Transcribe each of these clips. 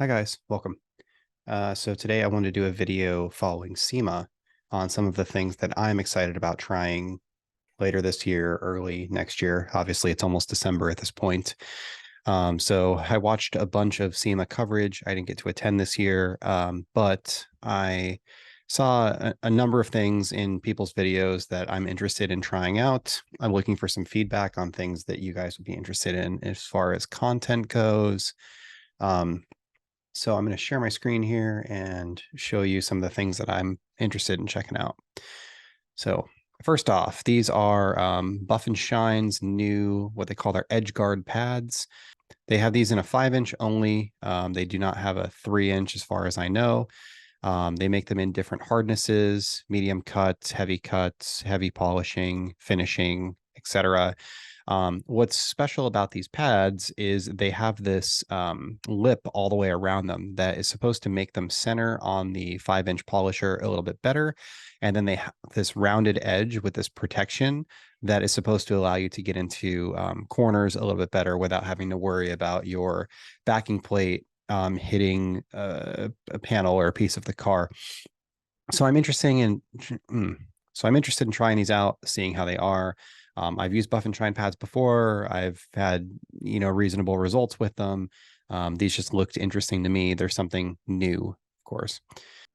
Hi guys, welcome. So today I wanted to do a video following SEMA on some of the things that I'm excited about trying later this year, early next year. Obviously, it's almost December at this point. So I watched a bunch of SEMA coverage. I didn't get to attend this year, but I saw a number of things in people's videos that I'm interested in trying out. I'm looking for some feedback on things that you guys would be interested in as far as content goes. Um, so I'm going to share my screen here and show you some of the things that I'm interested in checking out. So first off, these are Buff and Shine's new, what they call their EdgeGuard pads. They have these in a 5-inch only. They do not have a 3-inch as far as I know. They make them in different hardnesses, medium cuts, heavy polishing, finishing, etc. What's special about these pads is they have this lip all the way around them that is supposed to make them center on the 5-inch polisher a little bit better. And then they have this rounded edge with this protection that is supposed to allow you to get into corners a little bit better without having to worry about your backing plate hitting a panel or a piece of the car. So I'm interested in trying these out, seeing how they are. I've used Buff and Shine pads before. I've had reasonable results with them. These just looked interesting to me. There's something new, of course.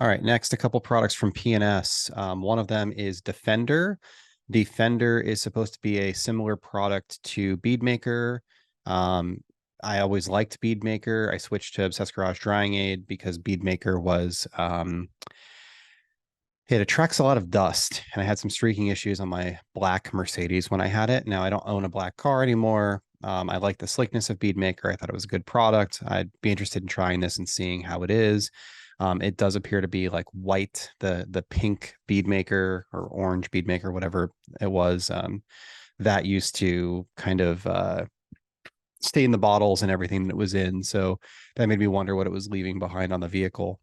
All right, next, a couple products from P&S. One of them is Defender. Defender is supposed to be a similar product to Bead Maker. I always liked Bead Maker. I switched to Obsessed Garage Drying Aid because Bead Maker was it attracts a lot of dust, and I had some streaking issues on my black Mercedes when I had it. Now I don't own a black car anymore. I like the slickness of Bead Maker. I thought it was a good product. I'd be interested in trying this and seeing how it is. It does appear to be like white, the pink Bead Maker or orange Bead Maker, whatever it was. That used to kind of stain the bottles and everything that it was in. So that made me wonder what it was leaving behind on the vehicle.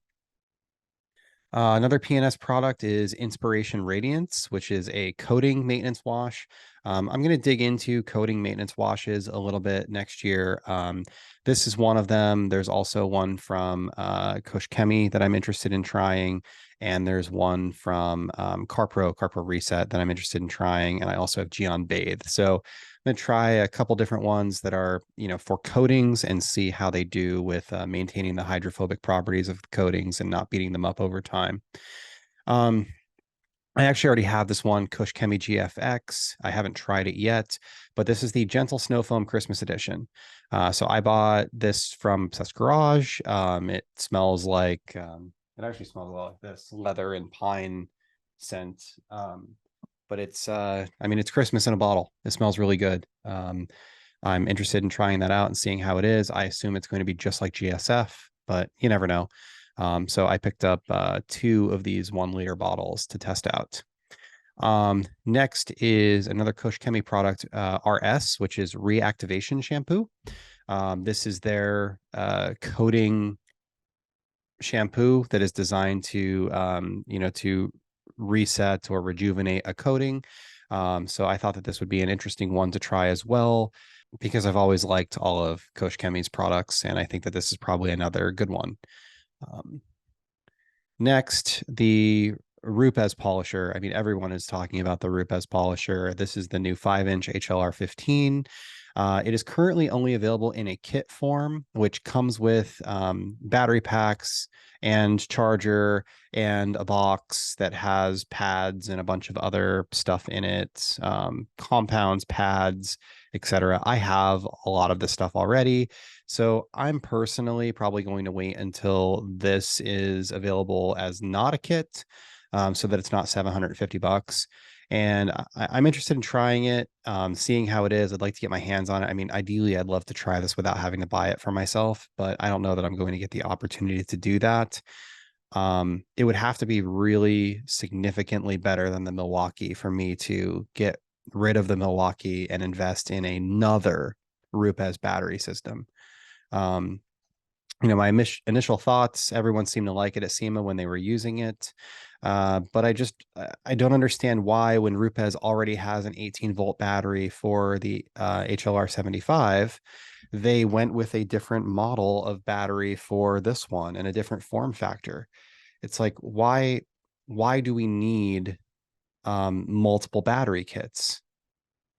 Another P&S product is Inspiration Radiance, which is a coating maintenance wash. I'm going to dig into coating maintenance washes a little bit next year. This is one of them. There's also one from Koch Chemie that I'm interested in trying. And there's one from Carpro Reset that I'm interested in trying. And I also have Geon Bathe. So I'm going to try a couple different ones that are, for coatings and see how they do with maintaining the hydrophobic properties of the coatings and not beating them up over time. I actually already have this one, Koch Chemie GFX. I haven't tried it yet, but this is the Gentle Snow Foam Christmas Edition. So I bought this from Obsessed Garage. It smells like, it actually smells a lot like this leather and pine scent. But it's it's Christmas in a bottle. It smells really good. I'm interested in trying that out and seeing how it is. I assume it's going to be just like GSF, but you never know. So I picked up 2 of these 1-liter bottles to test out. Next is another Koch Chemie product, RS, which is reactivation shampoo. This is their coating shampoo that is designed to to reset or rejuvenate a coating. So I thought that this would be an interesting one to try as well, because I've always liked all of Koch Chemie's products, and I think that this is probably another good one. Next, the Rupes polisher. I mean, everyone is talking about the Rupes polisher. This is the new 5-inch HLR15. It is currently only available in a kit form, which comes with battery packs and charger and a box that has pads and a bunch of other stuff in it, compounds, pads, etc. I have a lot of this stuff already. So I'm personally probably going to wait until this is available as not a kit, so that it's not $750. And I'm interested in trying it, seeing how it is. I'd like to get my hands on it. I mean, ideally, I'd love to try this without having to buy it for myself, but I don't know that I'm going to get the opportunity to do that. It would have to be really significantly better than the Milwaukee for me to get rid of the Milwaukee and invest in another Rupes battery system. My initial thoughts, everyone seemed to like it at SEMA when they were using it. But I don't understand why, when Rupes already has an 18-volt battery for the HLR75, they went with a different model of battery for this one and a different form factor. It's like, why do we need multiple battery kits?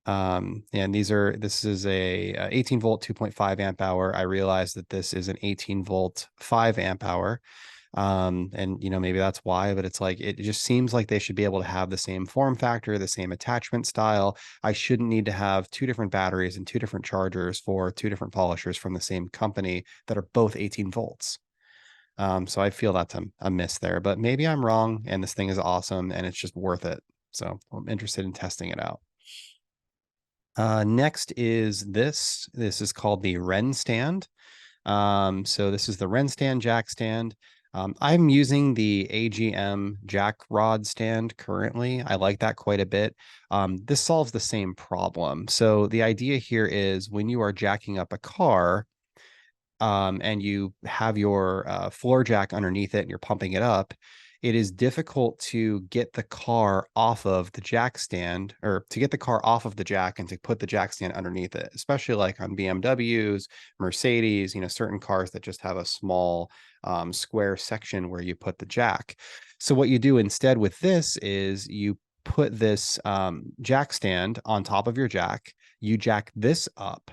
And this is a 18 volt 2.5 amp hour. I realize that this is an 18 volt 5 amp hour. And maybe that's why, but it's like it just seems like they should be able to have the same form factor, the same attachment style. I shouldn't need to have two different batteries and two different chargers for two different polishers from the same company that are both 18 volts. So I feel that's a miss there, but maybe I'm wrong and this thing is awesome and it's just worth it. So I'm interested in testing it out. Next is this. This is called the Ren Stand. So this is the Ren Stand jack stand. I'm using the AGM jack rod stand currently. I like that quite a bit. This solves the same problem. So the idea here is when you are jacking up a car, and you have your floor jack underneath it and you're pumping it up, it is difficult to get the car off of the jack stand, or to get the car off of the jack and to put the jack stand underneath it, especially like on BMWs, Mercedes, certain cars that just have a small square section where you put the jack. So what you do instead with this is you put this jack stand on top of your jack, you jack this up,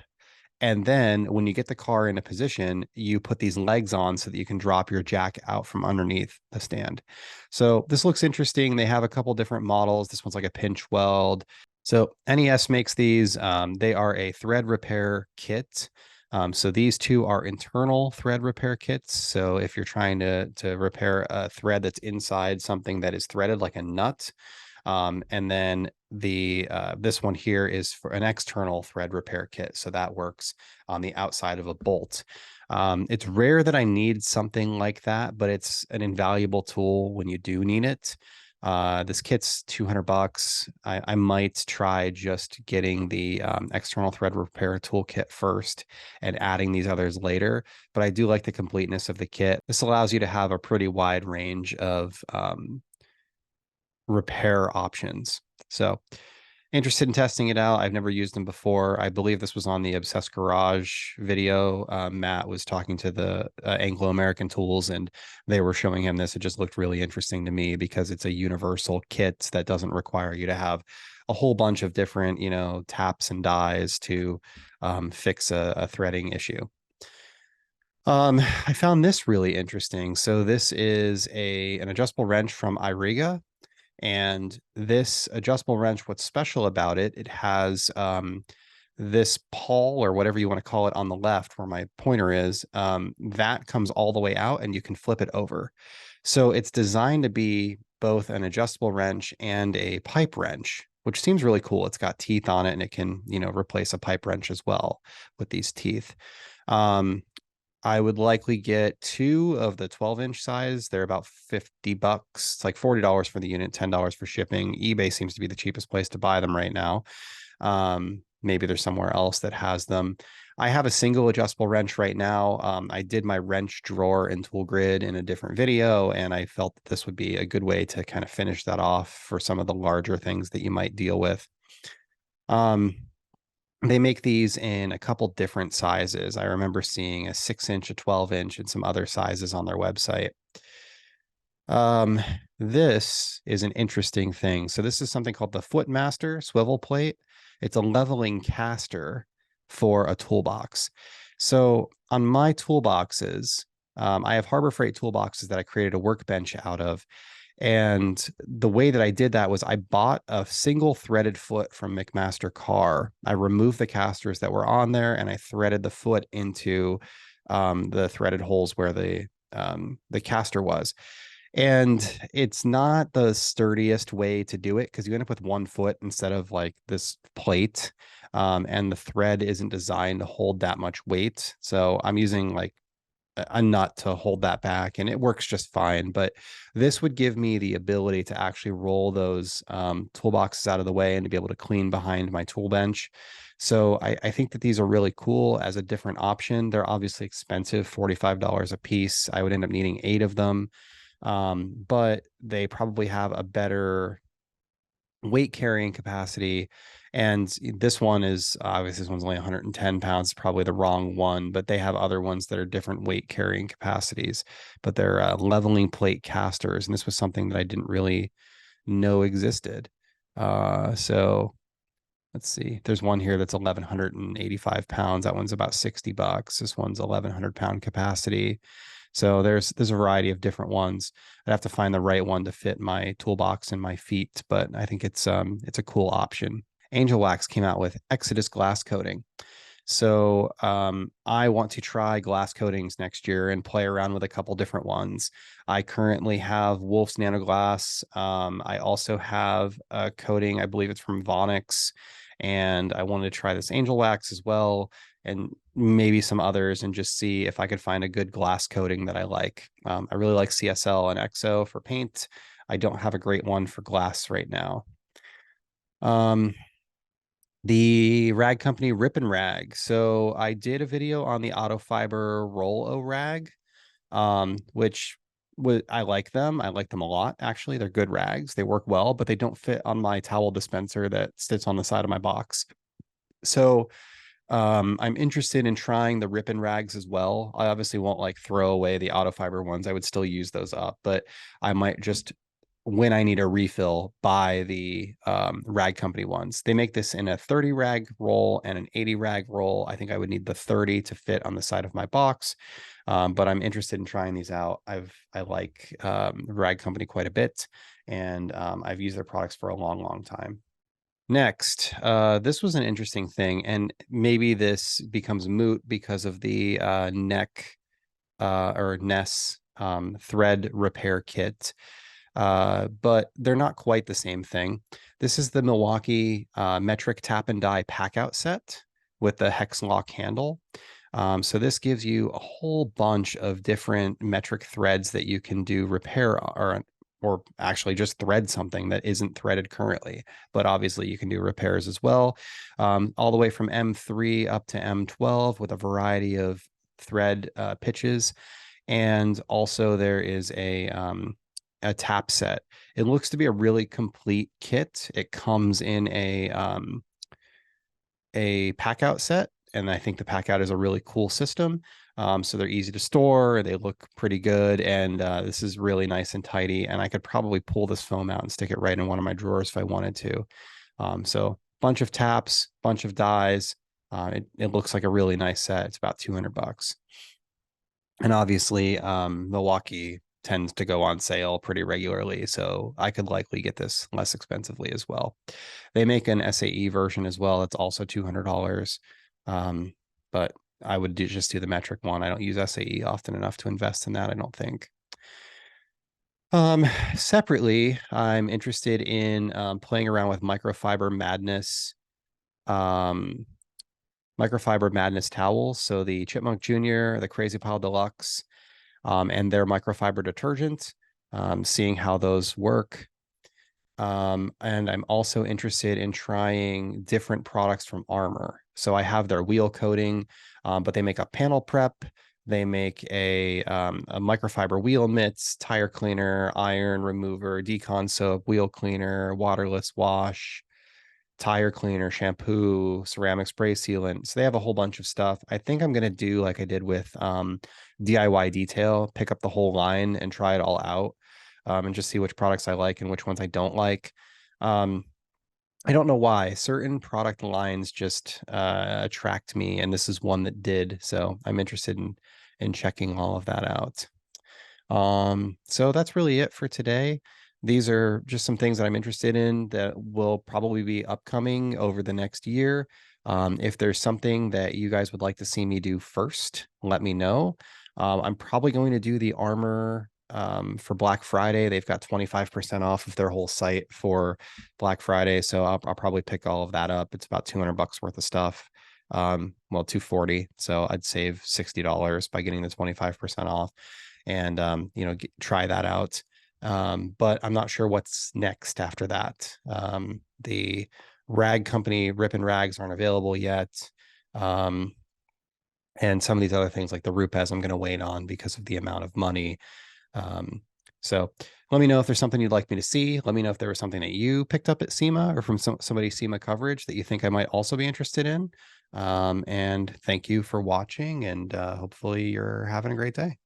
and then when you get the car in a position, you put these legs on so that you can drop your jack out from underneath the stand. So this looks interesting. They have a couple different models. This one's like a pinch weld. So NES makes these. They are a thread repair kit. So these two are internal thread repair kits. So if you're trying to repair a thread that's inside something that is threaded like a nut, and then this one here is for an external thread repair kit. So that works on the outside of a bolt. It's rare that I need something like that, but it's an invaluable tool when you do need it. This kit's $200. I might try just getting the external thread repair toolkit first and adding these others later. But I do like the completeness of the kit. This allows you to have a pretty wide range of repair options. So interested in testing it out. I've never used them before. I believe this was on the Obsessed Garage video. Matt was talking to the Anglo-American Tools and they were showing him this. It just looked really interesting to me because it's a universal kit that doesn't require you to have a whole bunch of different, taps and dies to fix a threading issue. I found this really interesting. So this is an adjustable wrench from Iriga. And this adjustable wrench, what's special about it, it has this pawl or whatever you want to call it on the left where my pointer is, that comes all the way out and you can flip it over. So it's designed to be both an adjustable wrench and a pipe wrench, which seems really cool. It's got teeth on it and it can, replace a pipe wrench as well with these teeth. I would likely get two of the 12-inch size. They're about $50. It's like $40 for the unit, $10 for shipping. eBay seems to be the cheapest place to buy them right now. Maybe there's somewhere else that has them. I have a single adjustable wrench right now. I did my wrench drawer and tool grid in a different video, and I felt that this would be a good way to kind of finish that off for some of the larger things that you might deal with. They make these in a couple different sizes. I remember seeing a 6-inch, a 12-inch, and some other sizes on their website. This is an interesting thing. So this is something called the Footmaster swivel plate. It's a leveling caster for a toolbox. So on my toolboxes, I have Harbor Freight toolboxes that I created a workbench out of. And the way that I did that was I bought a single threaded foot from McMaster Carr. I removed the casters that were on there and I threaded the foot into the threaded holes where the caster was. And it's not the sturdiest way to do it because you end up with one foot instead of like this plate. And the thread isn't designed to hold that much weight. So I'm using like a nut to hold that back and it works just fine. But this would give me the ability to actually roll those toolboxes out of the way and to be able to clean behind my tool bench. So I think that these are really cool as a different option. They're obviously expensive, $45 a piece. I would end up needing 8 of them. But they probably have a better weight carrying capacity And this one is obviously, this one's only 110 pounds, probably the wrong one, but they have other ones that are different weight carrying capacities, but they're leveling plate casters. And this was something that I didn't really know existed. So let's see, there's one here that's 1,185 pounds. That one's about 60 bucks. This one's 1,100 pound capacity. So there's a variety of different ones. I'd have to find the right one to fit my toolbox and my feet, but I think it's a cool option. Angel Wax came out with Exodus glass coating. So I want to try glass coatings next year and play around with a couple different ones. I currently have Wolf's Nano Glass. I also have a coating, I believe it's from Vonix, and I wanted to try this Angel Wax as well, and maybe some others, and just see if I could find a good glass coating that I like. I really like CSL and EXO for paint. I don't have a great one for glass right now. The rag company Rip and Rag. So I did a video on the Auto Fiber Roll-O Rag, which I like them. I like them a lot, actually. They're good rags. They work well, but they don't fit on my towel dispenser that sits on the side of my box. So I'm interested in trying the Rip and Rags as well. I obviously won't like throw away the Auto Fiber ones. I would still use those up, but I might just, when I need a refill, buy the rag company ones. They make this in a 30 rag roll and an 80 rag roll. I think I would need the 30 to fit on the side of my box. But I'm interested in trying these out. I like rag company quite a bit, and I've used their products for a long, long time. Next, this was an interesting thing, and maybe this becomes moot because of the neck or Ness thread repair kit, but they're not quite the same thing. This is the Milwaukee metric tap and die pack out set with the hex lock handle. So this gives you a whole bunch of different metric threads that you can do repair or actually just thread something that isn't threaded currently, but obviously you can do repairs as well, all the way from M3 up to M12 with a variety of thread pitches. And also there is a tap set. It looks to be a really complete kit. It comes in a pack out set, and I think the pack out is a really cool system. So they're easy to store, they look pretty good, and this is really nice and tidy, and I could probably pull this foam out and stick it right in one of my drawers if I wanted to. So bunch of taps, bunch of dies. It looks like a really nice set. It's about 200 bucks. And obviously Milwaukee tends to go on sale pretty regularly, so I could likely get this less expensively as well. They make an SAE version as well. It's also $200. But I would just do the metric one. I don't use SAE often enough to invest in that, I don't think. Separately, I'm interested in playing around with Microfiber Madness towels. So the Chipmunk Jr., the Crazy Pile Deluxe, and their microfiber detergent, seeing how those work. And I'm also interested in trying different products from Armor. So I have their wheel coating, but they make a panel prep. They make a microfiber wheel mitts, tire cleaner, iron remover, decon soap, wheel cleaner, waterless wash, tire cleaner, shampoo, ceramic spray sealant. So they have a whole bunch of stuff. I think I'm going to do like I did with DIY Detail, pick up the whole line and try it all out, and just see which products I like and which ones I don't like. I don't know why certain product lines just attract me, and this is one that did. So I'm interested in checking all of that out. So that's really it for today. These are just some things that I'm interested in that will probably be upcoming over the next year. If there's something that you guys would like to see me do first, let me know. I'm probably going to do the Armor for Black Friday. They've got 25% off of their whole site for Black Friday. So I'll probably pick all of that up. It's about 200 bucks worth of stuff. Well, 240. So I'd save $60 by getting the 25% off, and try that out. But I'm not sure what's next after that. The rag company Rip and Rags aren't available yet. And some of these other things like the Rupes I'm going to wait on because of the amount of money. So let me know if there's something you'd like me to see. Let me know if there was something that you picked up at SEMA or from somebody's SEMA coverage that you think I might also be interested in. And thank you for watching, and hopefully you're having a great day.